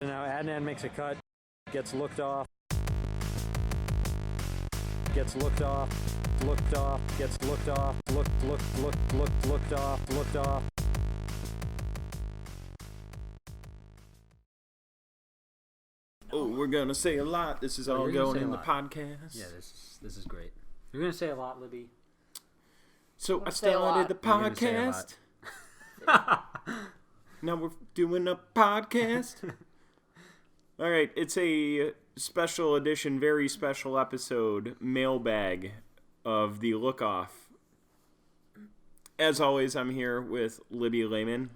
Now Adnan makes a cut, gets looked off, gets looked off, gets looked off, looked off. Oh, we're gonna say a lot. This is all going in the podcast. Yeah, this is great. You're gonna say a lot, Libby. So I started the podcast. Now we're doing a podcast. All right, it's a special edition, very special episode, Mailbag of the Lookoff. As always, I'm here with Libby Lehman.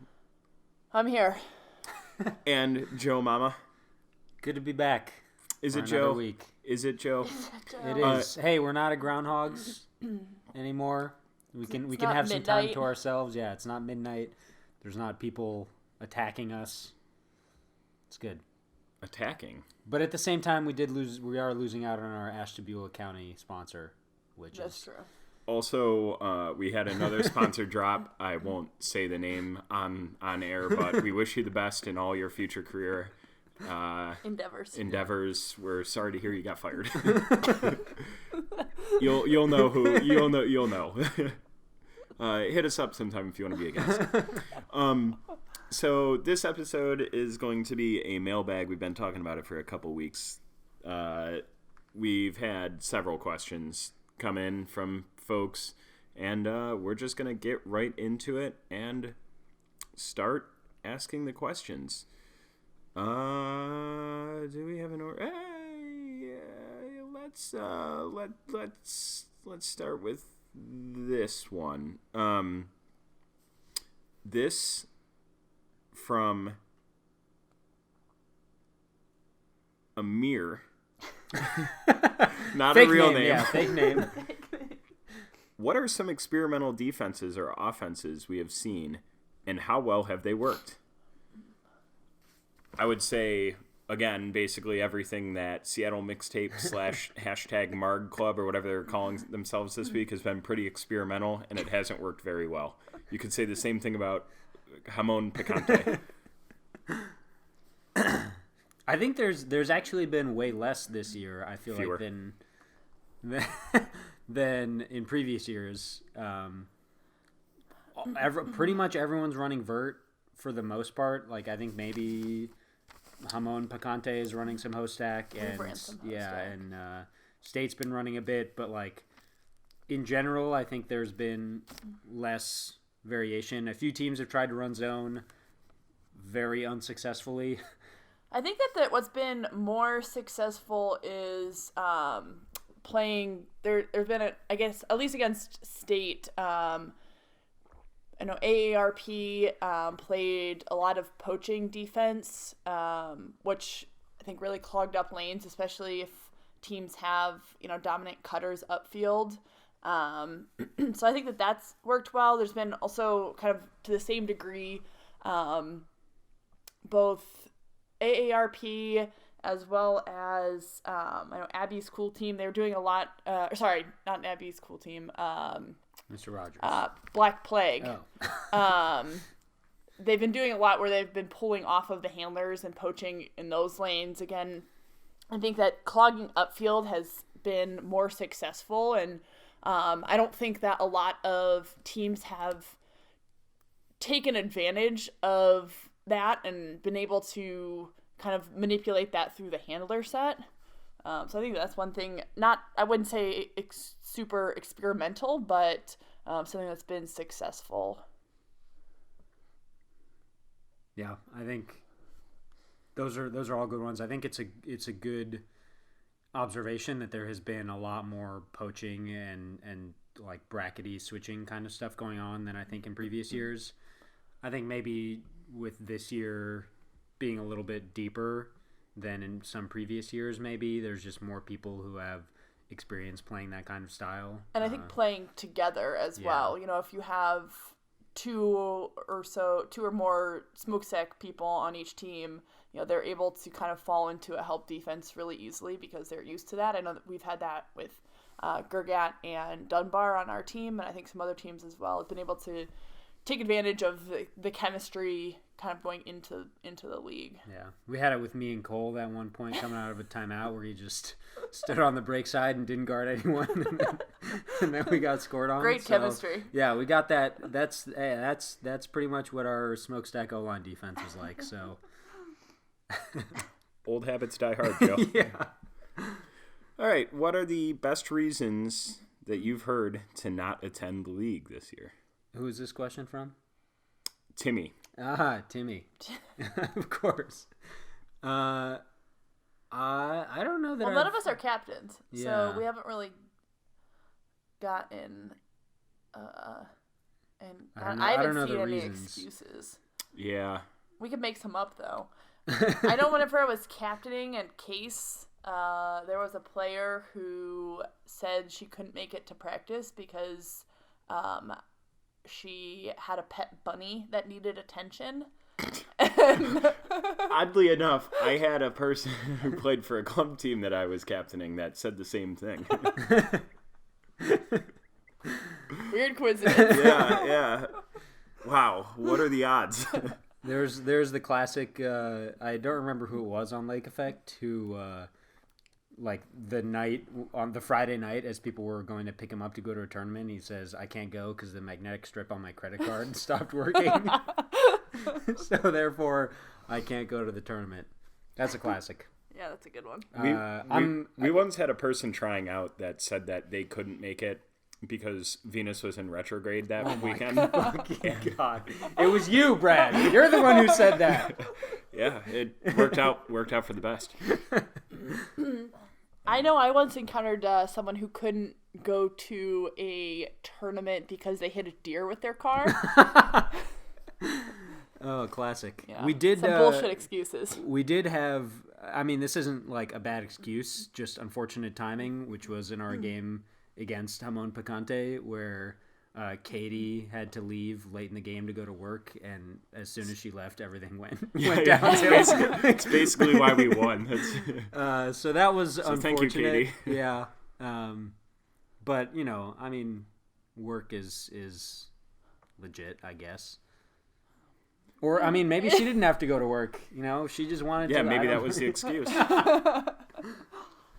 I'm here. And Joe Mama. Good to be back. Is for it Joe? Week. Is it Joe? It is. Hey, we're not at Groundhogs anymore. We can have some time to ourselves. Yeah, it's not midnight. There's not people attacking us. It's good. Attacking. But at the same time, we are losing out on our Ashtabula County sponsor, That's true. Also, we had another sponsor drop. I won't say the name on air, but we wish you the best in all your future career endeavors. We're sorry to hear you got fired. You'll know who. You'll know. Hit us up sometime if you want to be a guest. So this episode is going to be a mailbag. We've been talking about it for a couple weeks. We've had several questions come in from folks, and we're just going to get right into it and start asking the questions. Do we have an order? Let's start with this one. This from Amir. Not fake a real name. Yeah, fake name. What are some experimental defenses or offenses we have seen, and how well have they worked? I would say, again, basically everything that Seattle Mixtape / hashtag Marg Club or whatever they're calling themselves this week has been pretty experimental, and it hasn't worked very well. You could say the same thing about Jamon Picante. I think there's actually been way less this year, I feel Fewer. like, than in previous years. Pretty much everyone's running vert for the most part. Like, I think maybe Jamon Picante is running some host stack, and State's been running a bit, but like in general, I think there's been less variation. A few teams have tried to run zone very unsuccessfully. I think that what's been more successful is playing. There's been I guess at least against State. I know AARP played a lot of poaching defense, which I think really clogged up lanes, especially if teams have, dominant cutters upfield. So I think that's worked well. There's been also kind of to the same degree, both AARP as well as I know Abby's cool team. They were doing a lot. Sorry, not Abby's cool team. Mr. Rogers. Black Plague. Oh. They've been doing a lot where they've been pulling off of the handlers and poaching in those lanes. Again, I think that clogging upfield has been more successful, and I don't think that a lot of teams have taken advantage of that and been able to kind of manipulate that through the handler set. So I think that's one thing, I wouldn't say super experimental, but something that's been successful. Yeah, I think those are all good ones. I think it's a good observation that there has been a lot more poaching and like brackety switching kind of stuff going on than I think in previous years. I think maybe with this year being a little bit deeper than in some previous years, maybe there's just more people who have experience playing that kind of style. And I think playing together as well. If you have two or more smokestack people on each team, they're able to kind of fall into a help defense really easily because they're used to that. I know that we've had that with Gergat and Dunbar on our team, and I think some other teams as well have been able to take advantage of the chemistry kind of going into the league. Yeah, we had it with me and Cole that one point coming out of a timeout where he just stood on the break side and didn't guard anyone, and then we got scored on. Great chemistry. Yeah, we got that. That's pretty much what our smokestack O-line defense was like. So old habits die hard, Joe. yeah. All right, what are the best reasons that you've heard to not attend the league this year? Who is this question from? Timmy. Timmy. Of course. I don't know that. Well, none of us are captains, Yeah. so we haven't really gotten. And I don't haven't know seen the any reasons. excuses. Yeah. We could make some up though. I know whenever I was captaining at Case, there was a player who said she couldn't make it to practice because she had a pet bunny that needed attention. Oddly enough, I had a person who played for a club team that I was captaining that said the same thing. Weird coincidence. Yeah. Wow, what are the odds? There's the classic. I don't remember who it was on Lake Effect who, like on the Friday night, as people were going to pick him up to go to a tournament, he says, "I can't go because the magnetic strip on my credit card stopped working, so therefore I can't go to the tournament." That's a classic. Yeah, that's a good one. We once had a person trying out that said that they couldn't make it because Venus was in retrograde that weekend. God, it was you, Brad. You're the one who said that. Yeah, it worked out for the best. I know I once encountered someone who couldn't go to a tournament because they hit a deer with their car. Oh, classic. Yeah, We did some bullshit excuses. We did have. I mean, this isn't like a bad excuse, just unfortunate timing, which was in our game against Hamon Picante, where Katie had to leave late in the game to go to work, and as soon as she left, everything went downhill. It's basically why we won. So that was unfortunate. Thank you, Katie. Yeah. But, I mean, work is legit, I guess. Or, I mean, maybe she didn't have to go to work. She just wanted to. Yeah, maybe that was the excuse.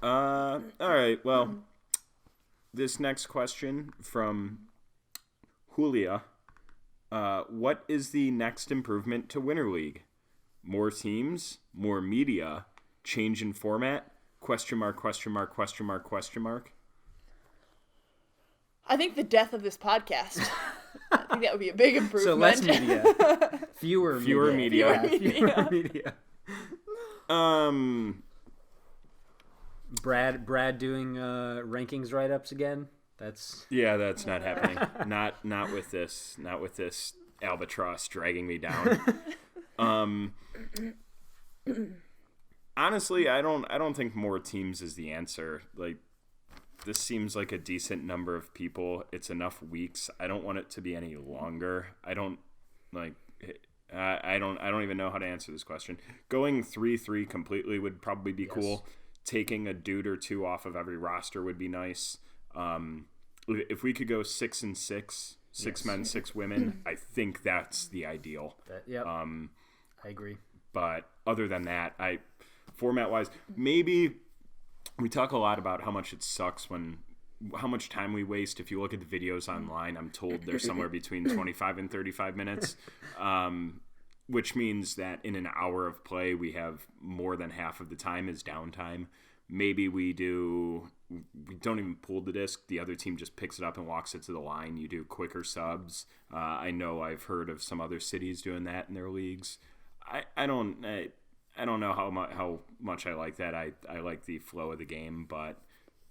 All right, well, this next question from Julia. What is the next improvement to Winter League? More teams? More media? Change in format? Question mark, question mark, question mark, question mark? I think the death of this podcast. I think that would be a big improvement. So less media. Fewer media. Fewer media. Brad doing rankings write-ups again. That's not happening. Not with this albatross dragging me down. Honestly, I don't think more teams is the answer. Like, this seems like a decent number of people. It's enough weeks. I don't want it to be any longer. I don't even know how to answer this question. Going 3-3 completely would probably be cool. Taking a dude or two off of every roster would be nice. If we could go 6-6, 6 men, 6 women, I think that's the ideal. I agree. But other than that, format-wise, maybe we talk a lot about how much it sucks how much time we waste. If you look at the videos online, I'm told they're somewhere between 25 and 35 minutes, which means that in an hour of play, we have more than half of the time is downtime. Maybe we don't even pull the disc. The other team just picks it up and walks it to the line. You do quicker subs. I know I've heard of some other cities doing that in their leagues. I don't know how much I like that. I like the flow of the game, but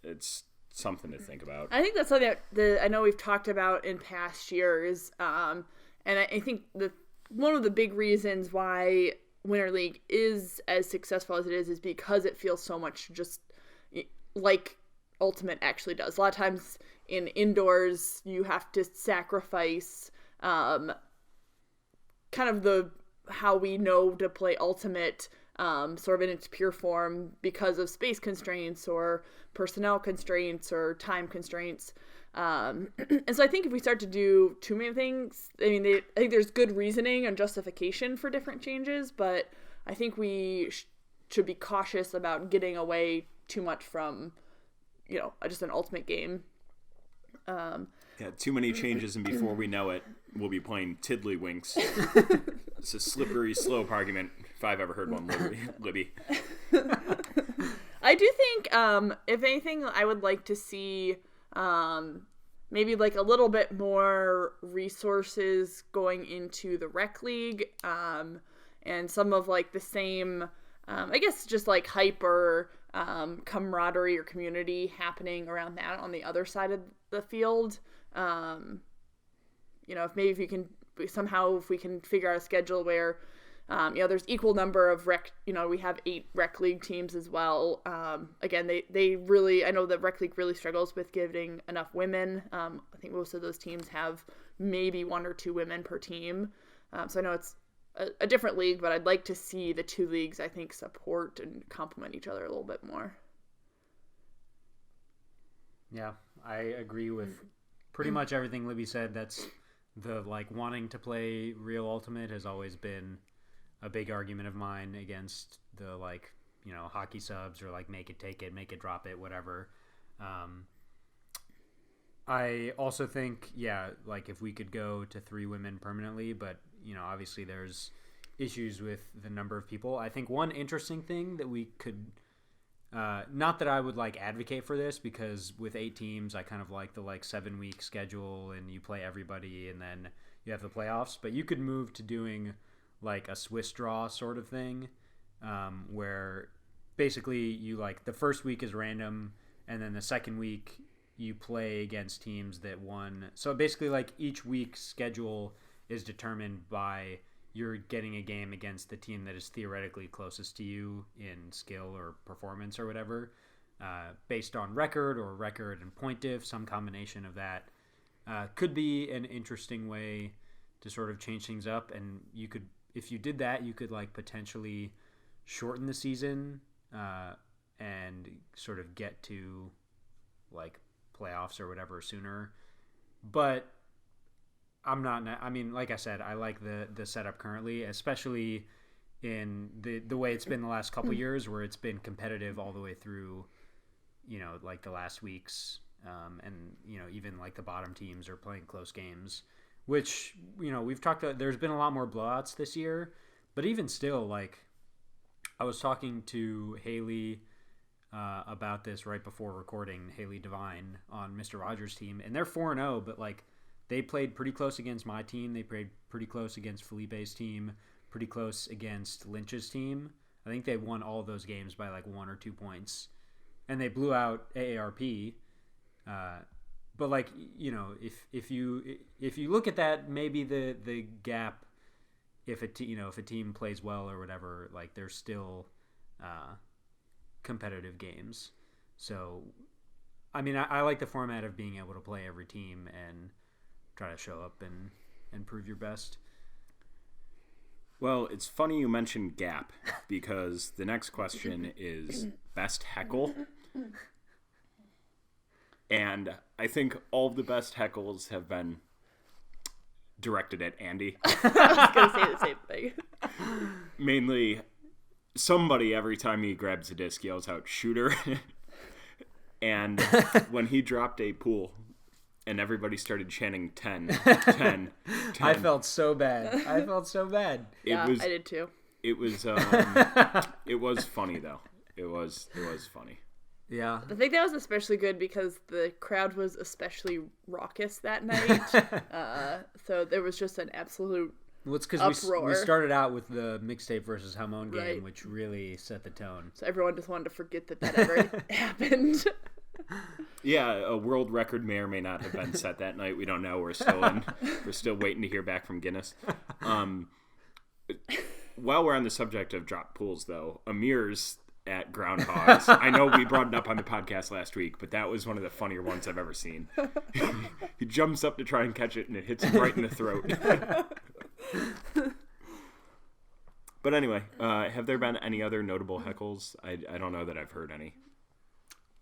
it's something to think about. I think that's something that I know we've talked about in past years, and I think one of the big reasons why Winter League is as successful as it is because it feels so much just like Ultimate actually does. A lot of times in indoors, you have to sacrifice kind of how we know to play Ultimate sort of in its pure form because of space constraints or personnel constraints or time constraints. And so I think if we start to do too many things, I mean, I think there's good reasoning and justification for different changes, but I think we should be cautious about getting away too much from, just an ultimate game. Too many changes, and before we know it, we'll be playing Tiddlywinks. It's a slippery slope argument, if I've ever heard one, Libby. I do think, if anything, I would like to see maybe like a little bit more resources going into the rec league, and some of like the same, I guess just like hype or camaraderie or community happening around that on the other side of the field. If we can figure out a schedule where, there's equal number of rec, we have 8 rec league teams as well. Again, they really, I know that rec league really struggles with getting enough women. I think most of those teams have maybe 1 or 2 women per team. So I know it's a different league, but I'd like to see the 2 leagues, I think, support and complement each other a little bit more. Yeah, I agree with pretty much everything Libby said. That's the wanting to play real Ultimate has always been a big argument of mine against the hockey subs or make it, take it, make it, drop it, whatever. I also think, if we could go to 3 women permanently, but obviously there's issues with the number of people. I think one interesting thing that we could, not that I would advocate for this, because with 8 teams, I kind of like the 7-week schedule and you play everybody and then you have the playoffs, but you could move to doing a Swiss draw sort of thing, where basically you the first week is random and then the second week you play against teams that won. So basically each week's schedule is determined by you're getting a game against the team that is theoretically closest to you in skill or performance or whatever, based on record and point diff, some combination of that. Could be an interesting way to sort of change things up, and you could, if you did that, you could potentially shorten the season and sort of get to playoffs or whatever sooner. But I'm not, I mean, like I said, I like the setup currently, especially in the way it's been the last couple years, where it's been competitive all the way through, the last weeks, and even the bottom teams are playing close games, which we've talked about. There's been a lot more blowouts this year, but even still, I was talking to Haley about this right before recording, Haley Devine on Mr. Rogers' team, and they're 4-0, but they played pretty close against my team. They played pretty close against Felipe's team, pretty close against Lynch's team. I think they won all of those games by 1 or 2 points, and they blew out AARP. But if you look at that, maybe the gap, if a team plays well or whatever, there's still competitive games. So, I mean, I like the format of being able to play every team and try to show up and prove your best. Well, it's funny you mentioned gap, because the next question is best heckle. And I think all of the best heckles have been directed at Andy. I was going to say the same thing. Mainly, somebody, every time he grabs a disc, yells out, "Shooter." And when he dropped a pool and everybody started chanting 10, 10, 10. I felt so bad. Yeah, I did too. It was it was funny, though. It was funny. Yeah. I think that was especially good because the crowd was especially raucous that night. So there was just an absolute well, it's because uproar. we started out with the mixtape versus Hamon game, Right. which really set the tone. So everyone just wanted to forget that ever happened. Yeah, a world record may or may not have been set that night. We don't know. We're still waiting to hear back from Guinness. While we're on the subject of drop pools, though, Amir's at Groundhogs. I know we brought it up on the podcast last week, but that was one of the funnier ones I've ever seen. He jumps up to try and catch it, and it hits him right in the throat. But anyway, have there been any other notable heckles? I don't know that I've heard any.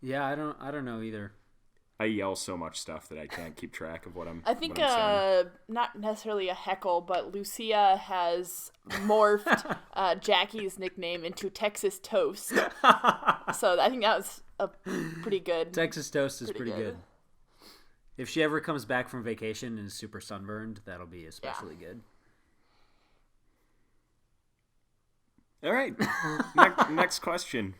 Yeah, I don't know either. I yell so much stuff that I can't keep track of what I'm. I think what I'm saying. not necessarily a heckle, but Lucia has morphed Jackie's nickname into Texas Toast. So I think that was a pretty good. Texas Toast is pretty good. If she ever comes back from vacation and is super sunburned, that'll be especially good. All right. Next question.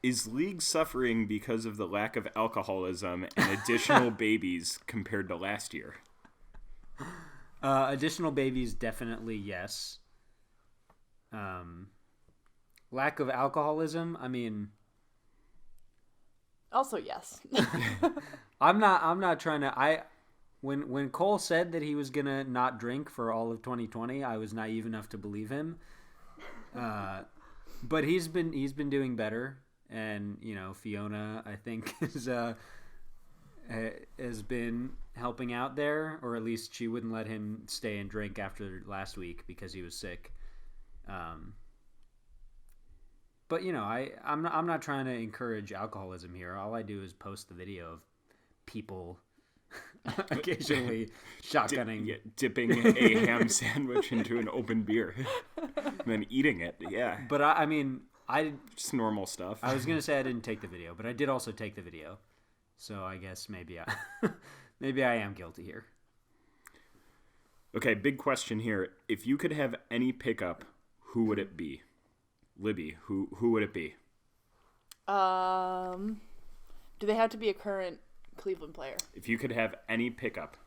Is league suffering because of the lack of alcoholism and additional babies compared to last year? Additional babies, definitely yes. Lack of alcoholism, I mean... Also, yes. I'm not trying to... When Cole said that he was going to not drink for all of 2020, I was naive enough to believe him. But he's been doing better. And, Fiona, I think, has been helping out there, or at least she wouldn't let him stay and drink after last week because he was sick. But, I'm not trying to encourage alcoholism here. All I do is post the video of people occasionally shotgunning. Dipping a ham sandwich into an open beer and then eating it, yeah. But, I mean... just normal stuff. I was gonna say I didn't take the video, but I did also take the video, so I guess maybe I am guilty here. Okay, big question here. If you could have any pickup, who would it be? Libby, who would it be? Do they have to be a current Cleveland player? If you could have any pickup,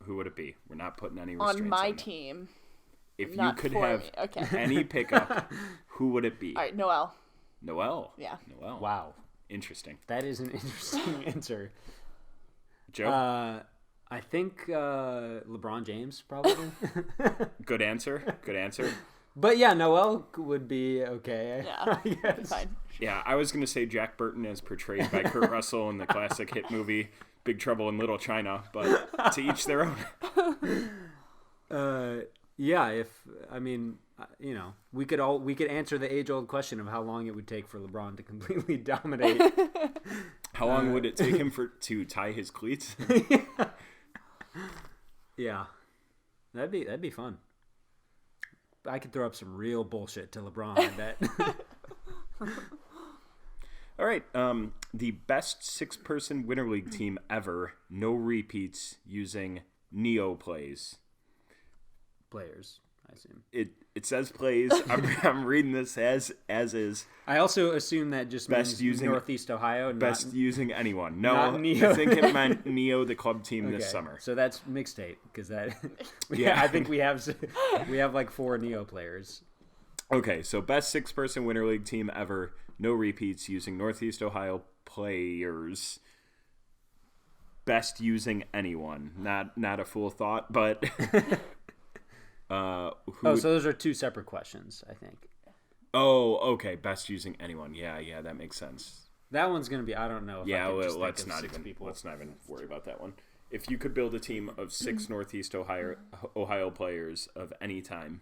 who would it be? We're not putting any restraints on my it. team. If Not you could for have me. Okay. any pickup, who would it be? All right, Noel. Noel. Yeah. Noel. Wow, Interesting. that is an interesting answer. Joe? I think LeBron James probably. Good answer. Good answer. But yeah, Noel would be okay. Yeah, I guess. fine. Yeah, I was going to say Jack Burton as portrayed by Kurt Russell in the classic hit movie Big Trouble in Little China, but to each their own. Yeah, we could answer the age-old question of how long it would take for LeBron to completely dominate. How long would it take him to tie his cleats? Yeah, that'd be fun. I could throw up some real bullshit to LeBron, I bet. All right, the best 6-person Winter League team ever, no repeats, using Neo players, I assume. It says plays. I'm reading this as is. I also assume that just Best means using- Northeast Ohio. Best using anyone. No, not Neo. I think it meant Neo, the club team, Okay, this summer. so that's mixtape because that. Yeah. I think we have like 4 Neo players. Okay, so best 6-person Winter League team ever, no repeats, using Northeast Ohio players. Best using anyone. Not a full thought, but. So those are 2 separate questions, I think. Oh, okay. Best using anyone. Yeah, that makes sense. That one's gonna be. I don't know. If I could just let's think of not 6 even people. let's not even worry about that one. If you could build a team of 6 Northeast Ohio players of any time,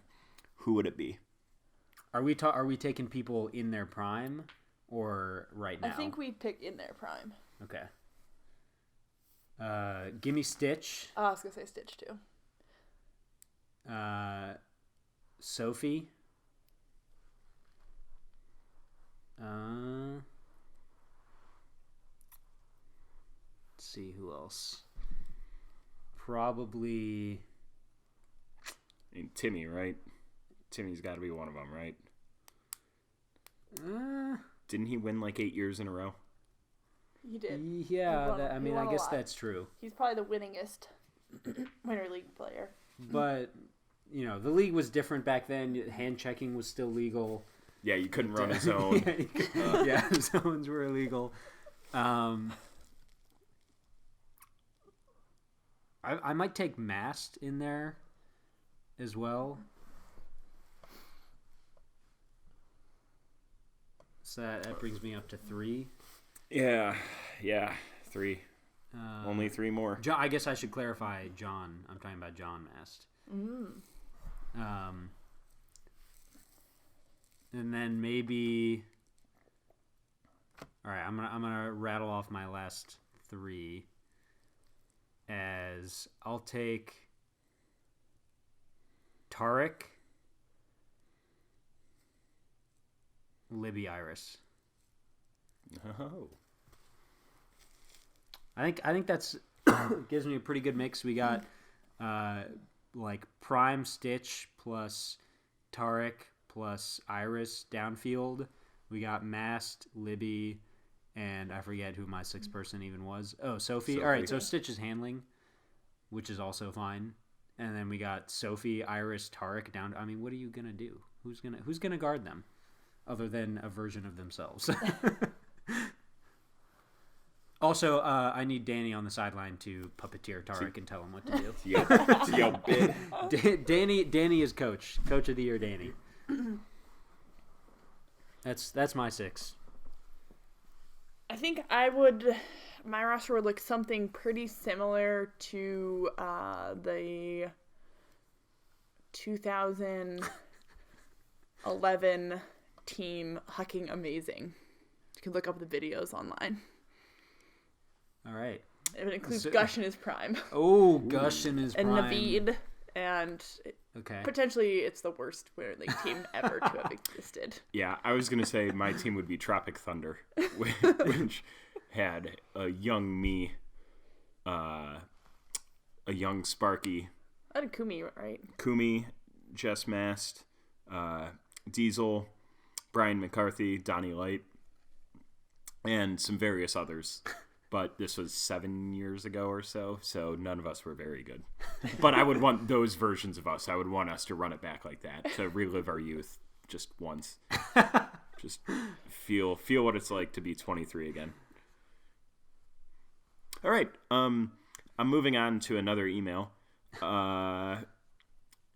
who would it be? Are we taking people in their prime or right now? I think we pick in their prime. Okay. Give me Stitch. Oh, I was gonna say Stitch too. Sophie. Let's see who else. Probably. I mean, Timmy, right? Timmy's got to be one of them, right? Didn't he win like 8 years in a row? He did. Yeah, He won I a guess lot. that's true. He's probably the winningest Winter League player. But the league was different back then. Hand checking was still legal. Yeah, you couldn't run a zone. Yeah, zones were illegal. I might take Mast in there as well. So that brings me up to 3. Yeah, 3. Only 3 more. John, I guess I should clarify John. I'm talking about John Mast. And then maybe... All right, I'm gonna rattle off my last 3 as I'll take Tarek, Libby, Iris. Oh. I think that's gives me a pretty good mix. We got like Prime Stitch plus Tarek plus Iris downfield. We got Mast, Libby, and I forget who my 6th person even was. Oh, Sophie. All right, so Stitch is handling, which is also fine. And then we got Sophie, Iris, Tarek down. I mean, what are you gonna do? Who's gonna guard them, other than a version of themselves? Also, I need Danny on the sideline to puppeteer Tarek and tell him what to do. Danny is coach of the year. Danny. That's my 6. I think my roster would look something pretty similar to the 2011 team Hucking Amazing. You can look up the videos online. All right. It includes Gush in his prime. Oh, Gush in his and prime. Naveed. And okay. Potentially it's the worst Winter League team ever to have existed. Yeah, I was going to say my team would be Tropic Thunder, which had a young me, a young Sparky. I had Kumi, right? Kumi, Jess Mast, Diesel, Brian McCarthy, Donnie Light, and some various others. But this was 7 years ago or so none of us were very good. But I would want those versions of us. I would want us to run it back like that, to relive our youth just once. Just feel what it's like to be 23 again. All right, I'm moving on to another email.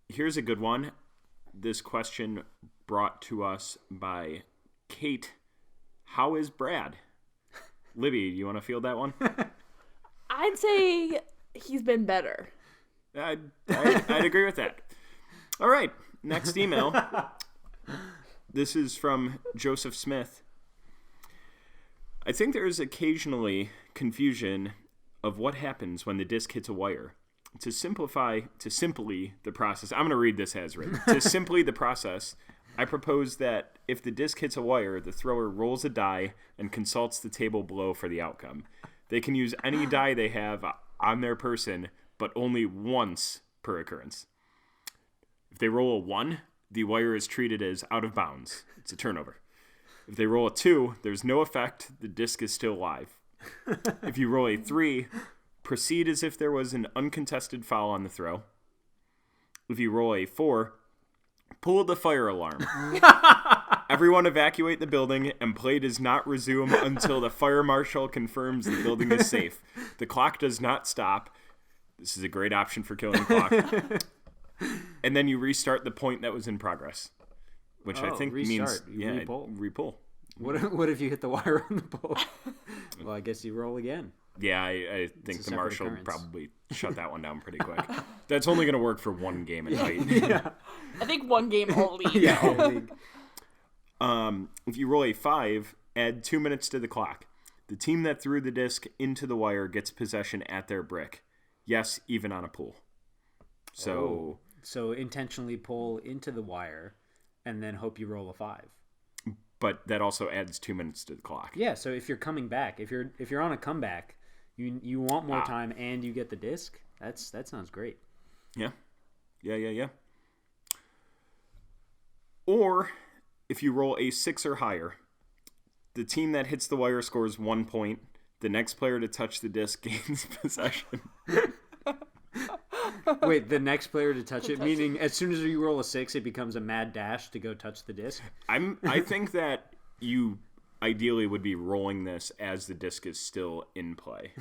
Here's a good one. This question brought to us by Kate. How is Brad? Libby, you want to field that one? I'd say he's been better. I'd agree with that. All right, next email. This is from Joseph Smith. I think there is occasionally confusion of what happens when the disc hits a wire. To simply the process, I'm going to read this as written. To simply the process, I propose that if the disc hits a wire, the thrower rolls a die and consults the table below for the outcome. They can use any die they have on their person, but only once per occurrence. If they roll a 1, the wire is treated as out of bounds. It's a turnover. If they roll a 2, there's no effect. The disc is still live. If you roll a 3, proceed as if there was an uncontested foul on the throw. If you roll a 4, pull the fire alarm. Everyone evacuate the building, and play does not resume until the fire marshal confirms the building is safe. The clock does not stop. This is a great option for killing the clock. And then you restart the point that was in progress, which I think restart. means repull. What if you hit the wire on the pole? Well, I guess you roll again. Yeah, I think the marshal would probably shut that one down pretty quick. That's only going to work for one game at night. Yeah. I think one game all league. Yeah, all league. If you roll a 5, add 2 minutes to the clock. The team that threw the disc into the wire gets possession at their brick. Yes, even on a pool. So intentionally pull into the wire, and then hope you roll a 5. But that also adds 2 minutes to the clock. Yeah. So if you're coming back, if you're on a comeback, you want more time, and you get the disc. That sounds great. Yeah. Or if you roll a 6 or higher, the team that hits the wire scores 1 point. The next player to touch the disc gains possession. Wait, the next player to touch it, meaning as soon as you roll a 6, it becomes a mad dash to go touch the disc? I think that you ideally would be rolling this as the disc is still in play.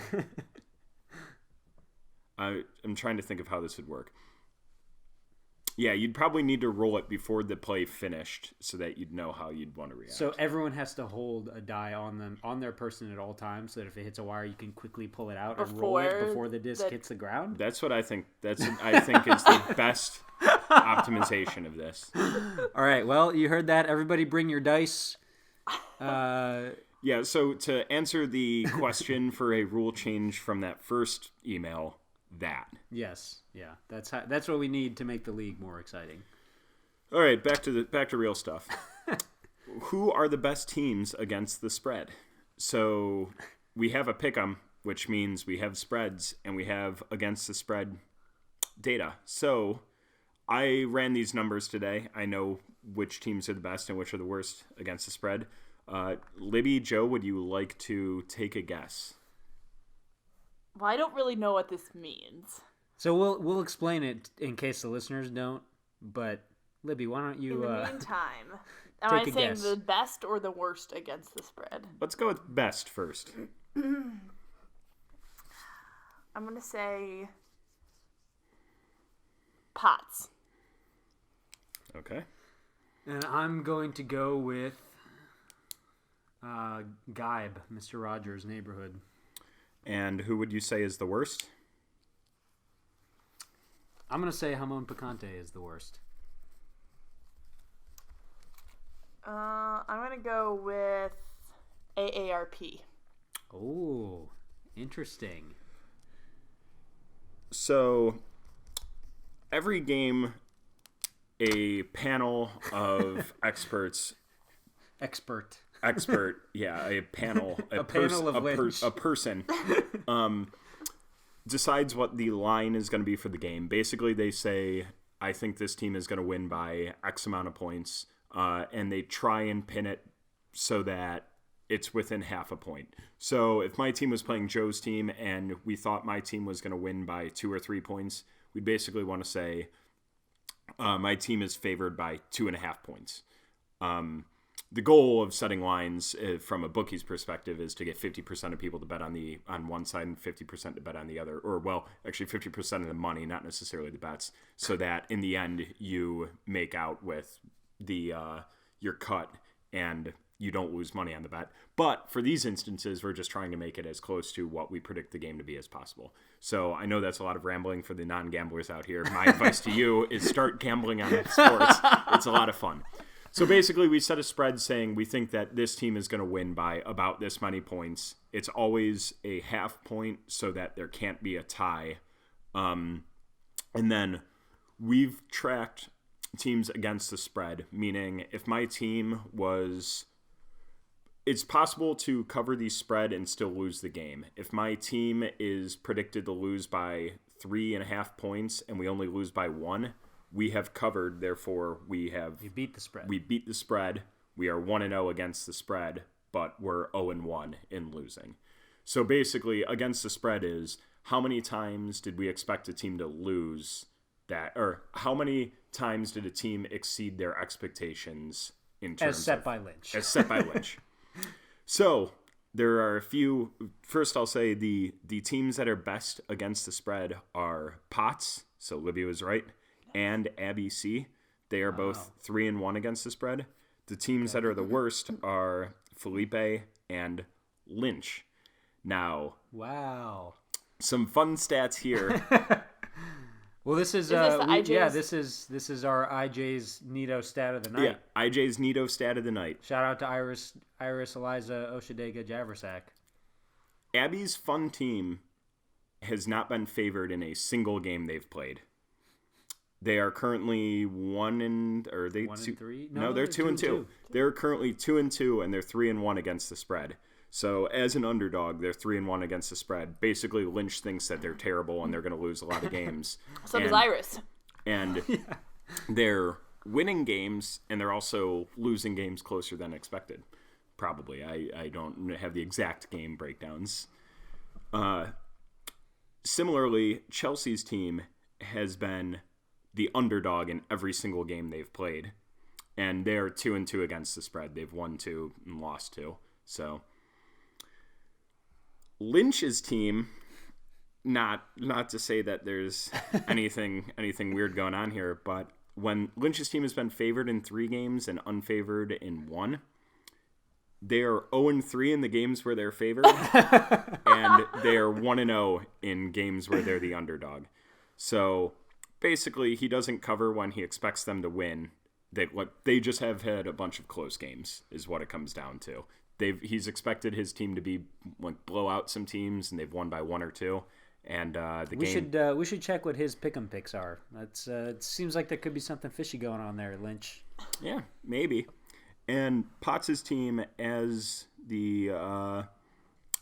I'm trying to think of how this would work. Yeah, you'd probably need to roll it before the play finished so that you'd know how you'd want to react. So everyone has to hold a die on their person at all times, so that if it hits a wire, you can quickly pull it out and roll it before the disc hits the ground. That's what I think. I think is the best optimization of this. All right. Well, you heard that. Everybody bring your dice. Yeah, so to answer the question for a rule change from that first email, that. Yes. Yeah. That's what we need to make the league more exciting. All right, back to real stuff. Who are the best teams against the spread? So we have a pick'em, which means we have spreads and we have against the spread data. So I ran these numbers today. I know which teams are the best and which are the worst against the spread. Libby, Joe, would you like to take a guess? Well, I don't really know what this means. So we'll explain it in case the listeners don't. But Libby, why don't you? In the meantime, am take I a saying guess. the best or the worst against the spread? Let's go with best first. I'm gonna say Pots. Okay. And I'm going to go with Geib, Mr. Rogers' Neighborhood. And who would you say is the worst? I'm going to say Jamon Picante is the worst. I'm gonna go with AARP. Oh, interesting. So every game, a panel of experts. Expert, yeah, a panel, a person decides what the line is going to be for the game. Basically, they say, I think this team is going to win by X amount of points, and they try and pin it so that it's within half a point. So if my team was playing Joe's team and we thought my team was going to win by 2 or 3 points, we'd basically want to say my team is favored by 2.5 points. The goal of setting lines from a bookie's perspective is to get 50% of people to bet on one side and 50% to bet on the other, or well, actually 50% of the money, not necessarily the bets, so that in the end you make out with the your cut and you don't lose money on the bet. But for these instances, we're just trying to make it as close to what we predict the game to be as possible. So I know that's a lot of rambling for the non-gamblers out here. My advice to you is start gambling on sports. It's a lot of fun. So basically, we set a spread saying we think that this team is going to win by about this many points. It's always a half point so that there can't be a tie. And then we've tracked teams against the spread, meaning if my team was... It's possible to cover the spread and still lose the game. If my team is predicted to lose by 3.5 points and we only lose by 1, we have covered. Therefore, you beat the spread. We beat the spread. We are 1-0 against the spread, but we're 0-1 in losing. So basically, against the spread is how many times did we expect a team to lose that, or how many times did a team exceed their expectations in terms as set by Lynch. As set by Lynch. So there are a few. First, I'll say the teams that are best against the spread are Potts. So Libby was right, and Abby C. They are both 3-1 against the spread. The teams that are the worst are Felipe and Lynch. Now, wow, some fun stats here. Well, this is this the IJ's? This is our IJ's Nito stat of the night. Yeah, IJ's Nito stat of the night. Shout out to Iris Eliza Oshadega Javersack. Abby's fun team has not been favored in a single game they've played. They are currently 1-3. No, they're 2-2. They're currently 2-2, and they're 3-1 against the spread. So as an underdog, they're 3-1 against the spread. Basically, Lynch thinks that they're terrible and they're going to lose a lot of games. So does Iris. And they're winning games, and they're also losing games closer than expected. Probably. I don't have the exact game breakdowns. Similarly, Chelsea's team has been the underdog in every single game they've played. And they're 2-2 against the spread. They've won 2 and lost 2. So Lynch's team, not to say that there's anything weird going on here, but when Lynch's team has been favored in 3 games and unfavored in 1, they are 0-3 in the games where they're favored, and they are 1-0 in games where they're the underdog. So basically he doesn't cover when he expects them to win. They just have had a bunch of close games is what it comes down to. He's expected his team to be blow out some teams, and they've won by 1 or 2. And we should check what his pick'em picks are. It seems like there could be something fishy going on there, Lynch. Yeah, maybe. And Potts' team, as the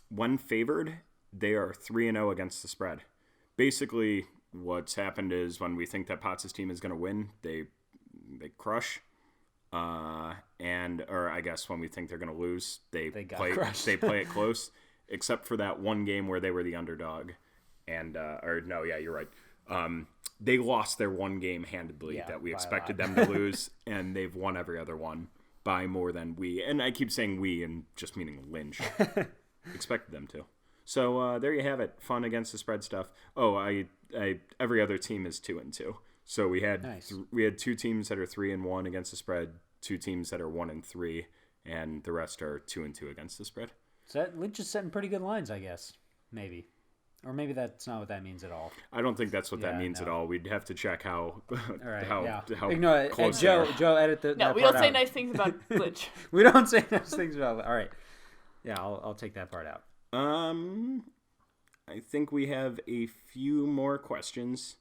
when favored, they are 3-0 against the spread. Basically, what's happened is when we think that Potts' team is going to win, they crush. Or I guess when we think they're going to lose, they play it close, except for that one game where they were the underdog. You're right. They lost their one game handedly that we expected them to lose, and they've won every other one by more than we. And I keep saying we and just meaning Lynch expected them to. So there you have it. Fun against the spread stuff. Oh, every other team is 2-2. So we had we had 2 teams that are 3-1 against the spread, 2 teams that are 1-3, and the rest are 2-2 against the spread. So Lynch is setting pretty good lines, I guess. Maybe. Or maybe that's not what that means at all. I don't think that's what that means at all. We'd have to check how Ignore close Joe, edit the. No, we don't say nice things about Lynch. We don't say nice things about. All right. Yeah, I'll take that part out. I think we have a few more questions.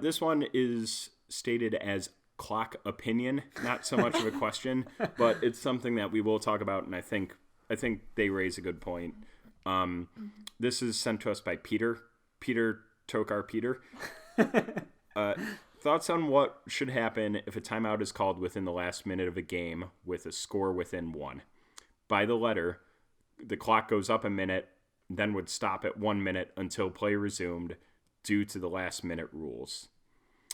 This one is stated as clock opinion, not so much of a question, but it's something that we will talk about, and I think they raise a good point. This is sent to us by Peter Tokar Peter. Thoughts on what should happen if a timeout is called within the last minute of a game with a score within 1. By the letter, the clock goes up a minute, then would stop at 1 minute until play resumed due to the last minute rules.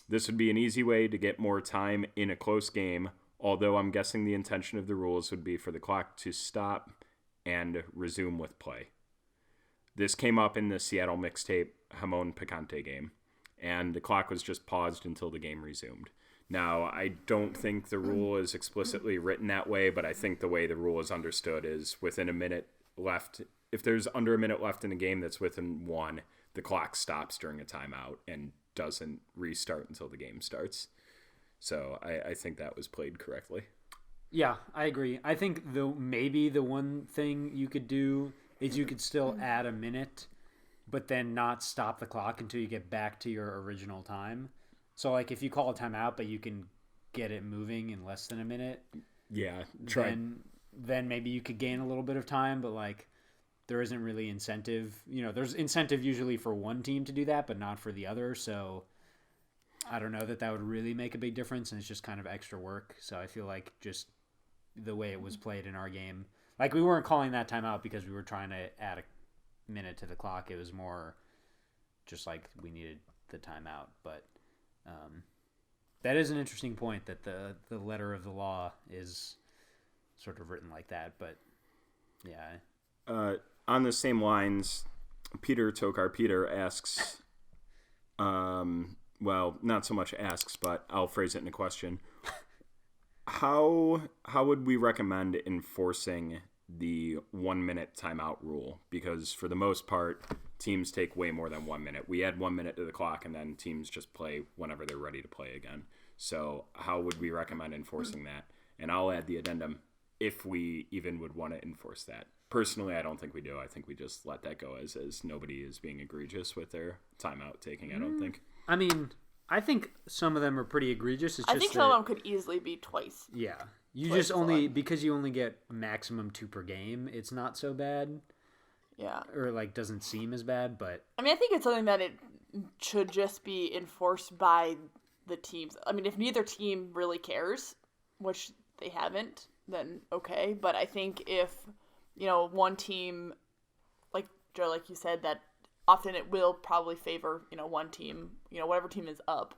This would be an easy way to get more time in a close game, although I'm guessing the intention of the rules would be for the clock to stop and resume with play. This came up in the Seattle mixtape Hamon Picante game, and the clock was just paused until the game resumed. Now, I don't think the rule is explicitly written that way, but I think the way the rule is understood is within a minute left. If there's under a minute left in a game that's within 1, the clock stops during a timeout and doesn't restart until the game starts. So I think that was played correctly. Yeah, I agree. I think maybe the one thing you could do is you could still add a minute, but then not stop the clock until you get back to your original time. So, like, if you call a timeout, but you can get it moving in less than a minute, then maybe you could gain a little bit of time, but, like, there isn't really incentive. There's incentive usually for one team to do that, but not for the other, so I don't know that would really make a big difference, and it's just kind of extra work. So I feel like just the way it was played in our game, like, we weren't calling that timeout because we were trying to add a minute to the clock. It was more just like we needed the timeout. But that is an interesting point, that the letter of the law is sort of written like that. But yeah. On the same lines, Peter Tokar Peter asks, well, not so much asks, but I'll phrase it in a question. How would we recommend enforcing the 1 minute timeout rule? Because for the most part, teams take way more than 1 minute. We add 1 minute to the clock, and then teams just play whenever they're ready to play again. So how would we recommend enforcing that? And I'll add the addendum if we even would want to enforce that. Personally, I don't think we do. I think we just let that go as is. Nobody is being egregious with their timeout taking, I don't think. I mean, I think some of them are pretty egregious. I think some of them could easily be twice. Yeah. You just only, because you only get a maximum 2 per game, it's not so bad. Yeah. Or, like, doesn't seem as bad, but... I mean, I think it's something that it should just be enforced by the teams. I mean, if neither team really cares, which they haven't, then okay. But I think if, one team, like Joe, like you said, that often it will probably favor, one team, whatever team is up,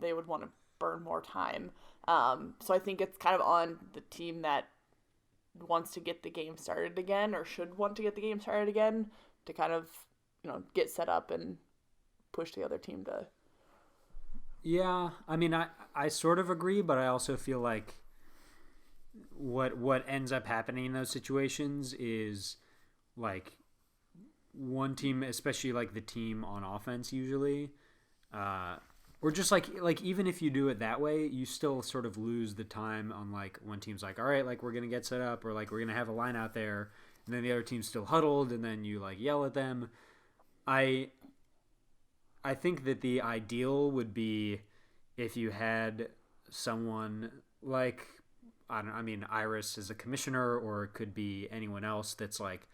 they would want to burn more time. So I think it's kind of on the team that wants to get the game started again, or should want to get the game started again, to kind of, get set up and push the other team to. Yeah, I mean, I sort of agree, but I also feel like what ends up happening in those situations is, like, one team, especially like the team on offense usually, Or just like even if you do it that way, you still sort of lose the time on like when team's like, all right, like we're gonna get set up, or like we're gonna have a line out there, and then the other team's still huddled, and then you like yell at them. I think that the ideal would be if you had someone like Iris is a commissioner, or it could be anyone else that's like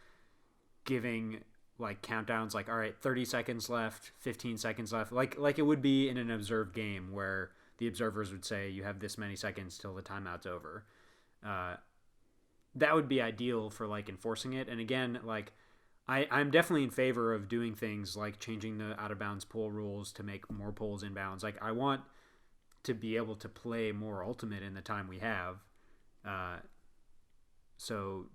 giving like countdowns, like all right, 30 seconds left, 15 seconds left, like it would be in an observed game where the observers would say you have this many seconds till the timeout's over. That would be ideal for like enforcing it. And again, like I'm definitely in favor of doing things like changing the out of bounds pull rules to make more pulls inbounds. Like I want to be able to play more ultimate in the time we have. So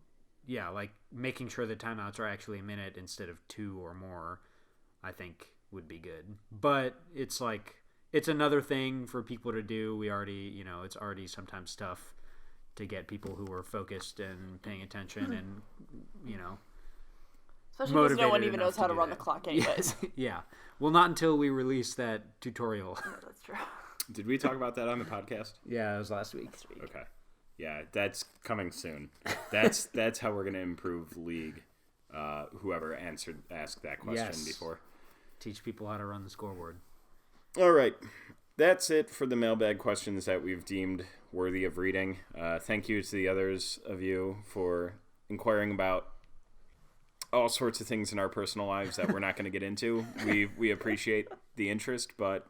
yeah, like making sure the timeouts are actually a minute instead of 2 or more, I think would be good. But it's like, it's another thing for people to do. We already, it's already sometimes tough to get people who are focused and paying attention and, especially because no one motivated even enough knows how to run that. the clock anyways. Yeah. Well, not until we release that tutorial. Yeah, that's true. Did we talk about that on the podcast? Yeah, it was last week. Okay. Yeah, that's coming soon. That's how we're gonna improve League. Whoever asked that question before. Teach people how to run the scoreboard. All right, that's it for the mailbag questions that we've deemed worthy of reading. Thank you to the others of you for inquiring about all sorts of things in our personal lives that we're not going to get into. We appreciate the interest, but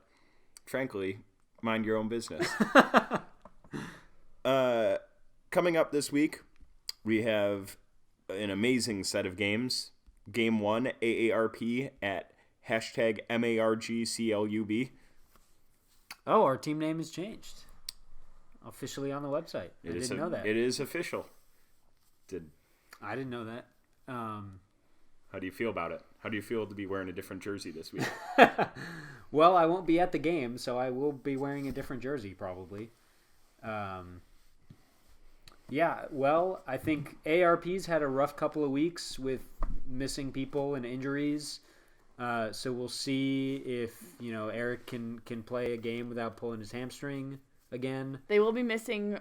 frankly, mind your own business. Coming up this week, we have an amazing set of games. Game 1, AARP at #MARGCLUB. Oh, our team name has changed. Officially on the website. I didn't know that. It is official. I didn't know that. How do you feel about it? How do you feel to be wearing a different jersey this week? Well, I won't be at the game, so I will be wearing a different jersey probably. Yeah, well, I think ARP's had a rough couple of weeks with missing people and injuries. So we'll see if, Eric can play a game without pulling his hamstring again. They will be missing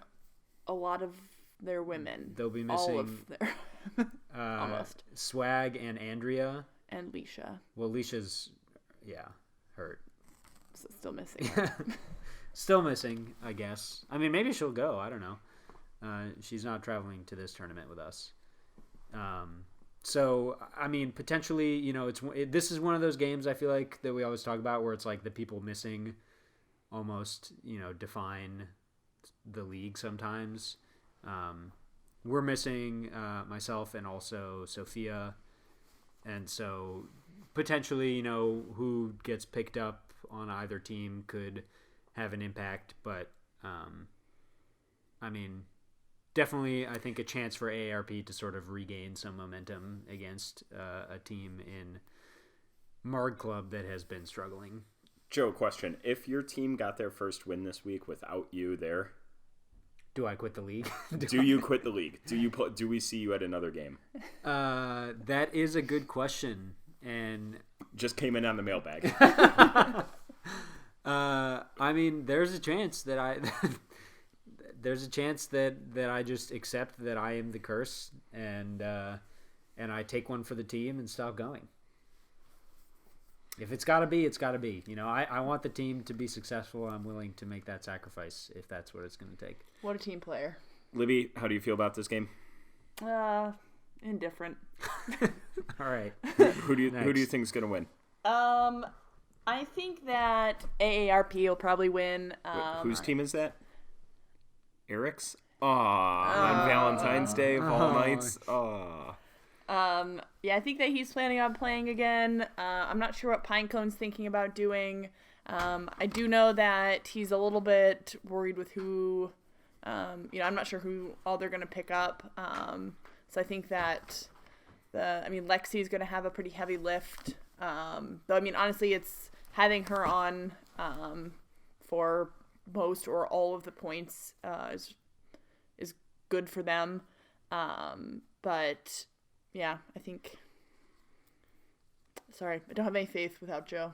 a lot of their women. They'll be missing all of their almost. Swag and Andrea. And Leisha. Well, Leisha's, hurt. So still missing. Still missing, I guess. I mean, maybe she'll go. I don't know. She's not traveling to this tournament with us. So, I mean, potentially, this is one of those games I feel like that we always talk about where it's like the people missing almost, define the league sometimes. We're missing myself and also Sophia. And so potentially, who gets picked up on either team could have an impact. But, I mean, definitely, I think a chance for AARP to sort of regain some momentum against a team in Marg Club that has been struggling. Joe, question. If your team got their first win this week without you there, do I quit the league? Do you quit the league? Do we see you at another game? That is a good question. And just came in on the mailbag. I mean, there's a chance that I just accept that I am the curse and I take one for the team and stop going. If it's got to be, it's got to be. I want the team to be successful. I'm willing to make that sacrifice if that's what it's going to take. What a team player. Libby, how do you feel about this game? Indifferent. All right. Who do you think is going to win? I think that AARP will probably win. Whose team is that? Eric's? On Valentine's Day of all nights. Yeah, I think that he's planning on playing again. I'm not sure what Pinecone's thinking about doing. I do know that he's a little bit worried with who, I'm not sure who all they're going to pick up. So I think that Lexi's going to have a pretty heavy lift. Though, honestly, it's having her on for most or all of the points is good for them. But yeah, I think. Sorry, I don't have any faith without Joe.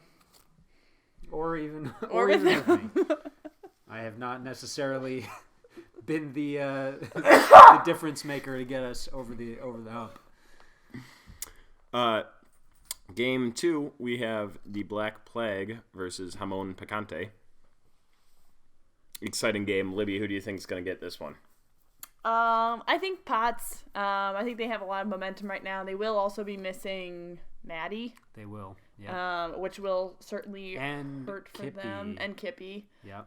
Or even with with me. I have not necessarily been the the difference maker to get us over the hump. Game 2, we have the Black Plague versus Jamon Picante. Exciting game. Libby, who do you think is going to get this one? I think Potts. I think they have a lot of momentum right now. They will also be missing Maddie. They will, yeah. Which will certainly And hurt for Kippy. them. And Kippy. Yeah.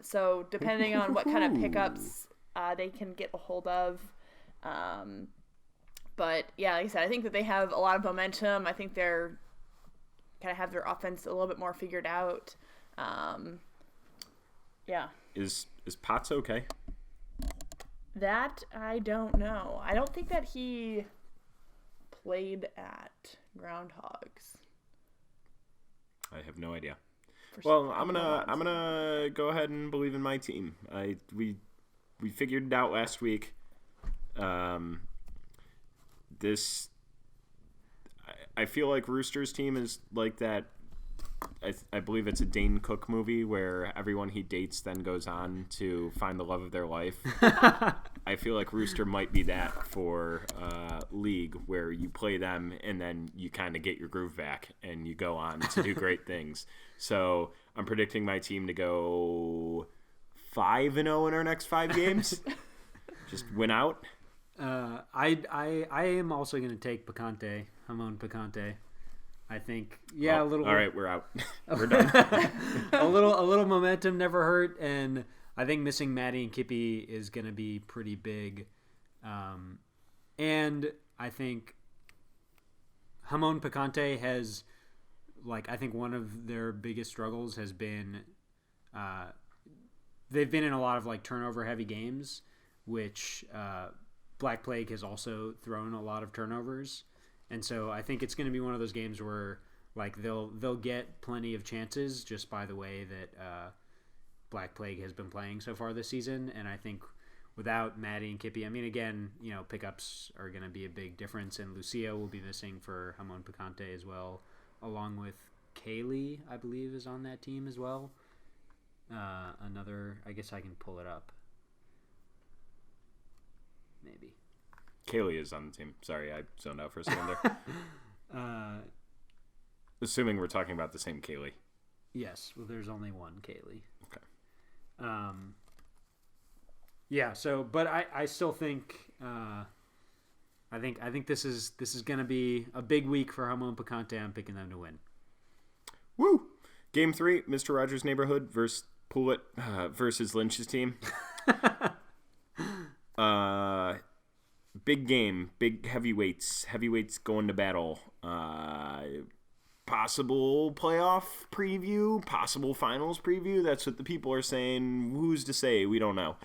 So depending on what kind of pickups they can get a hold of. But yeah, like I said, I think that they have a lot of momentum. I think they're kind of have their offense a little bit more figured out. Yeah. Is Potts okay? That I don't know. I don't think that he played at Groundhogs. I have no idea. Well, I'm gonna go ahead and believe in my team. We figured it out last week. I feel like Rooster's team is like that. I believe it's a Dane Cook movie where everyone he dates then goes on to find the love of their life. I feel like Rooster might be that for League, where you play them and then you kind of get your groove back and you go on to do great things. So I'm predicting my team to go 5-0 in our next 5 games. Just win out. I am also going to take Picante, Jamon Picante. I think, a little. All right, we're out. We're done. a little momentum never hurt, and I think missing Maddie and Kippy is going to be pretty big. And I think Jamon Picante has, I think one of their biggest struggles has been, they've been in a lot of turnover heavy games, which Black Plague has also thrown a lot of turnovers. And so I think it's going to be one of those games where they'll get plenty of chances just by the way that Black Plague has been playing so far this season. And I think without Maddie and Kippy, I mean, again, pickups are going to be a big difference. And Lucia will be missing for Jamon Picante as well, along with Kaylee, I believe, is on that team as well. I guess I can pull it up. Maybe. Kaylee is on the team. Sorry, I zoned out for a second there. Assuming we're talking about the same Kaylee. Yes. Well, there's only one Kaylee. Okay. Yeah. So, but I still think I think this is going to be a big week for Jamon Picante. I'm picking them to win. Woo! Game 3, Mr. Rogers' Neighborhood versus Poulet versus Lynch's team. Big game, big heavyweights going to battle. Possible playoff preview, possible finals preview. That's what the people are saying. Who's to say? We don't know.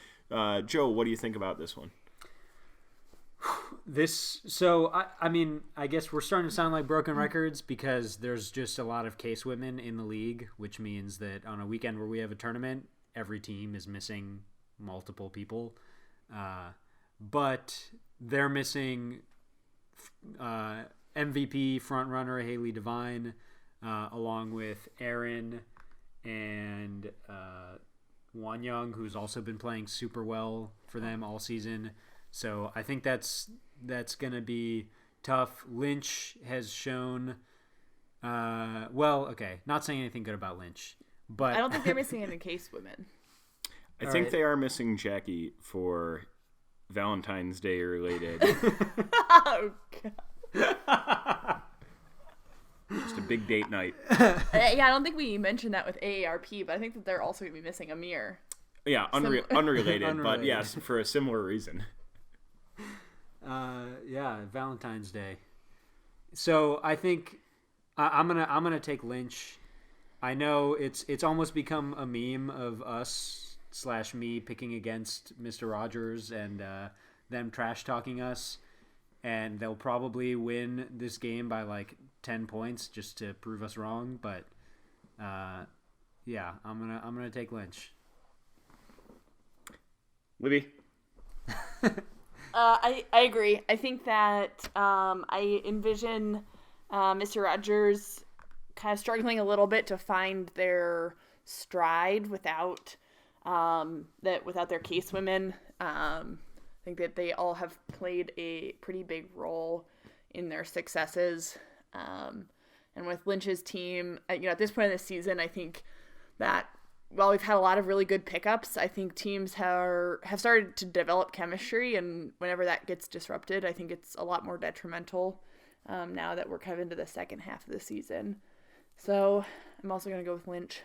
Joe, what do you think about this one? I mean, I guess we're starting to sound like broken records because there's just a lot of case women in the league, which means that on a weekend where we have a tournament, every team is missing multiple people. But they're missing MVP frontrunner Haley Devine, along with Aaron and Wan Young, who's also been playing super well for them all season. So I think that's going to be tough. Lynch has shown, not saying anything good about Lynch, but I don't think they're missing any case women. I think they are missing Jackie for Valentine's Day related. Oh, God. Just a big date night. Yeah, I don't think we mentioned that with AARP, but I think that they're also going to be missing Amir. Yeah, unrelated, but yes, for a similar reason. Valentine's Day. So I think I'm gonna take Lynch. I know it's almost become a meme of us / me picking against Mr. Rogers and them trash talking us, and they'll probably win this game by 10 points just to prove us wrong. But I'm gonna take Lynch. Libby? I agree. I think that I envision Mr. Rogers kind of struggling a little bit to find their stride without their case women. I think that they all have played a pretty big role in their successes. And with Lynch's team, at this point in the season, I think that while we've had a lot of really good pickups, I think teams have started to develop chemistry, and whenever that gets disrupted, I think it's a lot more detrimental now that we're kind of into the second half of the season. So I'm also going to go with Lynch.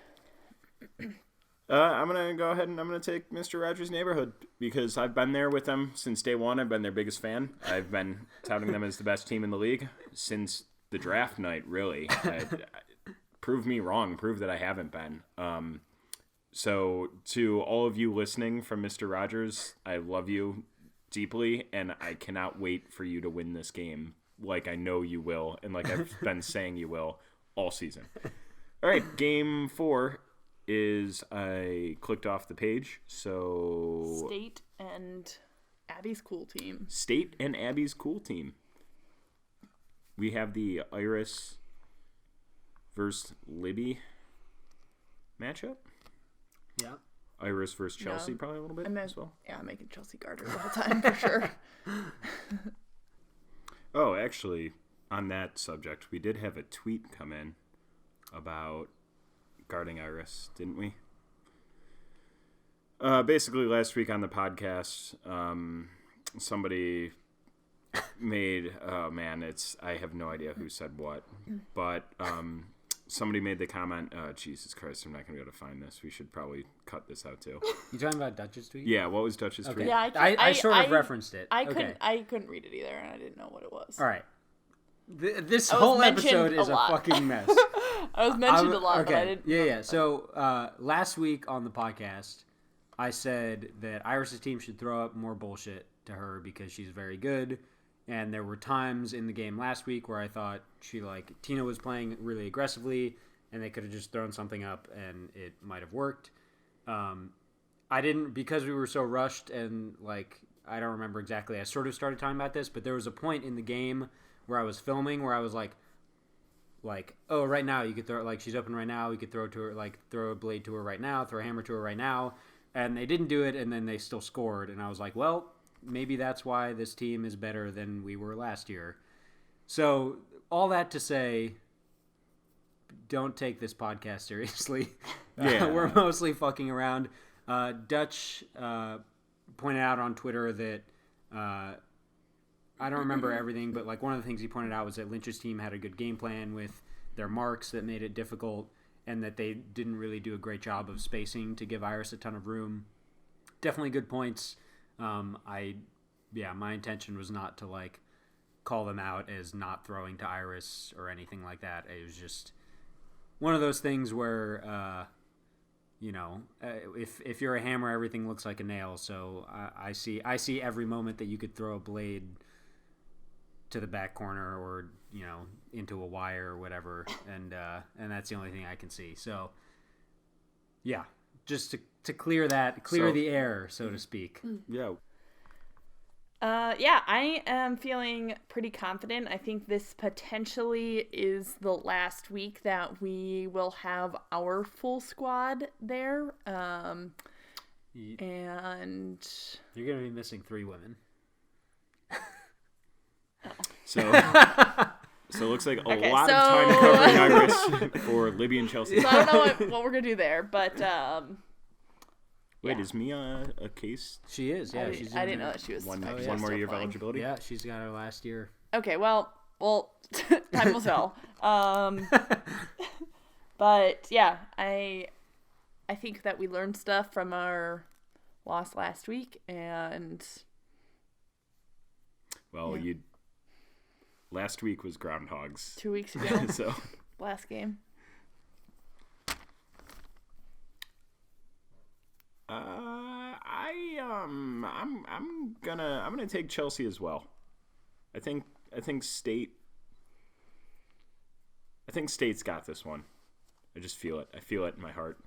I'm going to go ahead and I'm going to take Mr. Rogers' Neighborhood because I've been there with them since day one. I've been their biggest fan. I've been touting them as the best team in the league since the draft night, really. Prove me wrong. Prove that I haven't been. So to all of you listening from Mr. Rogers, I love you deeply, and I cannot wait for you to win this game like I know you will and like I've been saying you will all season. All right, game 4 is I clicked off the page. So State and Abby's cool team. State and Abby's cool team. We have the Iris versus Libby matchup. Yeah. Iris versus Chelsea, probably a little bit as well. Yeah, I'm making Chelsea Garter the whole time for sure. Oh, actually, on that subject, we did have a tweet come in about guarding Iris, didn't we? Basically, last week on the podcast, somebody made, oh man, I have no idea who said what, but somebody made the comment, Jesus Christ, I'm not going to be able to find this. We should probably cut this out too. You talking about Dutch's tweet? Yeah, what was Dutch's tweet? Yeah, I sort of referenced it. I couldn't read it either, and I didn't know what it was. All right. This whole episode is a fucking mess. I was mentioned a lot, but I didn't. Yeah. So last week on the podcast, I said that Iris' team should throw up more bullshit to her because she's very good. And there were times in the game last week where I thought Tina was playing really aggressively, and they could have just thrown something up, and it might have worked. I didn't, because we were so rushed, and I don't remember exactly. I sort of started talking about this, but there was a point in the game where I was filming where I was like, oh, right now you could throw, she's open right now, we could throw to her, throw a blade to her right now, throw a hammer to her right now, and they didn't do it, and then they still scored, and I was like, well, maybe that's why this team is better than we were last year. So all that to say, don't take this podcast seriously. Yeah. We're mostly fucking around. Dutch pointed out on Twitter that I don't remember everything, but one of the things he pointed out was that Lynch's team had a good game plan with their marks that made it difficult, and that they didn't really do a great job of spacing to give Iris a ton of room. Definitely good points. My intention was not to call them out as not throwing to Iris or anything like that. It was just one of those things where, if you're a hammer, everything looks like a nail. So I see every moment that you could throw a blade to the back corner or into a wire or whatever, and that's the only thing I can see. So yeah, just to clear the air, so to speak. Yeah. I am feeling pretty confident. I think this potentially is the last week that we will have our full squad there. And you're going to be missing 3 women. So it looks like a lot of time covering Iris for Libby and Chelsea. So I don't know what we're going to do there, but... Wait, is Mia a case? She is, yeah. I didn't know that she was one still more year of playing. eligibility? Yeah, she's got her last year. Okay, well, time will tell. But yeah, I think that we learned stuff from our loss last week, and last week was Groundhogs. 2 weeks ago, So last game. I'm gonna take Chelsea as well. I think State's got this one. I just feel it. I feel it in my heart.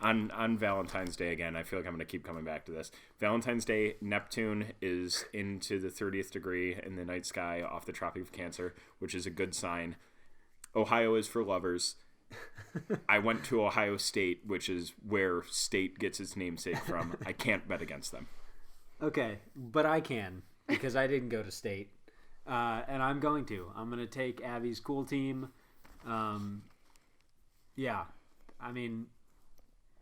On Valentine's Day again, I feel like I'm going to keep coming back to this. Valentine's Day, Neptune is into the 30th degree in the night sky off the Tropic of Cancer, which is a good sign. Ohio is for lovers. I went to Ohio State, which is where State gets its namesake from. I can't bet against them. Okay, but I can because I didn't go to State, and I'm going to. I'm going to take Abby's cool team. Yeah, I mean,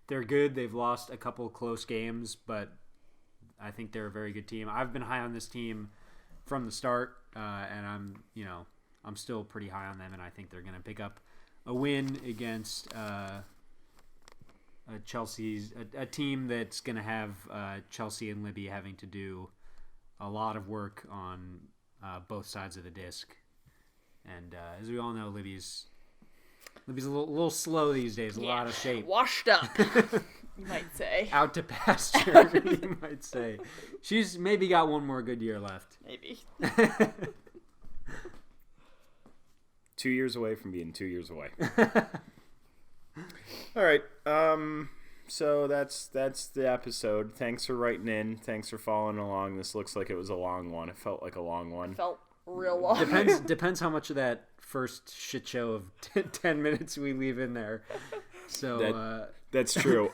they're good. They've lost a couple close games, but I think they're a very good team. I've been high on this team from the start, and I'm still pretty high on them, and I think they're going to pick up a win against a team that's going to have Chelsea and Libby having to do a lot of work on both sides of the disc. And as we all know, Libby's a little slow these days, a lot of shape. Washed up, you might say. Out to pasture, you might say. She's maybe got one more good year left. Maybe. 2 years away from being 2 years away. All right. So that's the episode. Thanks for writing in. Thanks for following along. This looks like it was a long one. It felt like a long one. Felt real long. Depends how much of that first shit show of 10 minutes we leave in there. So that's true.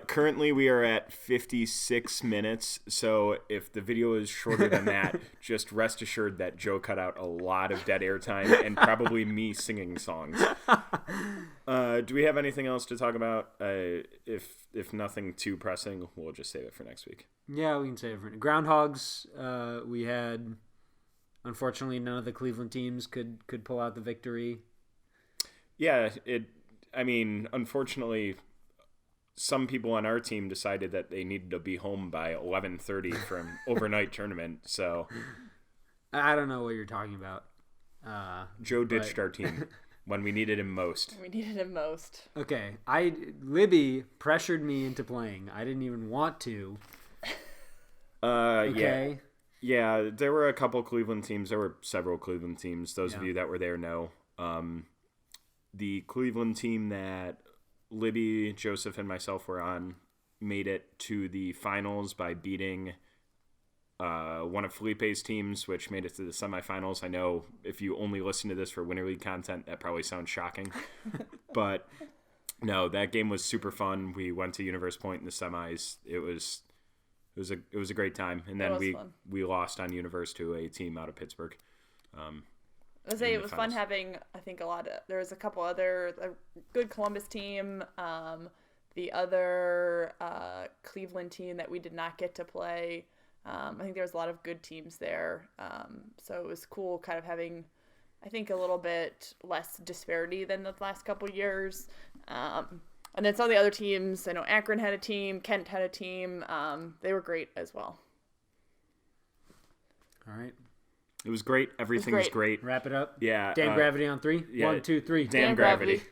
Currently we are at 56 minutes. So if the video is shorter than that, just rest assured that Joe cut out a lot of dead airtime and probably me singing songs. Do we have anything else to talk about? If nothing too pressing, we'll just save it for next week. Yeah, we can save it for Groundhogs. We had, unfortunately, none of the Cleveland teams could pull out the victory. Yeah, unfortunately, some people on our team decided that they needed to be home by 11:30 for an overnight tournament. So I don't know what you're talking about. Joe ditched our team when we needed him most. Okay, Libby pressured me into playing. I didn't even want to. Okay. Yeah, there were a couple Cleveland teams. There were several Cleveland teams. Those of you that were there know. The Cleveland team that Libby, Joseph, and myself were on made it to the finals by beating one of Felipe's teams, which made it to the semifinals. I know if you only listen to this for Winter League content, that probably sounds shocking. But no, that game was super fun. We went to Universe Point in the semis. It was a great time. And then we lost on Universe to a team out of Pittsburgh. It was fun having, I think, there was a couple other, a good Columbus team, the other Cleveland team that we did not get to play. I think there was a lot of good teams there. So it was cool kind of having, I think, a little bit less disparity than the last couple years. And then some of the other teams, I know Akron had a team, Kent had a team. They were great as well. All right. It was great. Everything was great. Wrap it up. Yeah. Damn Gravity on 3. Yeah, 1, 2, 3. Damn Gravity.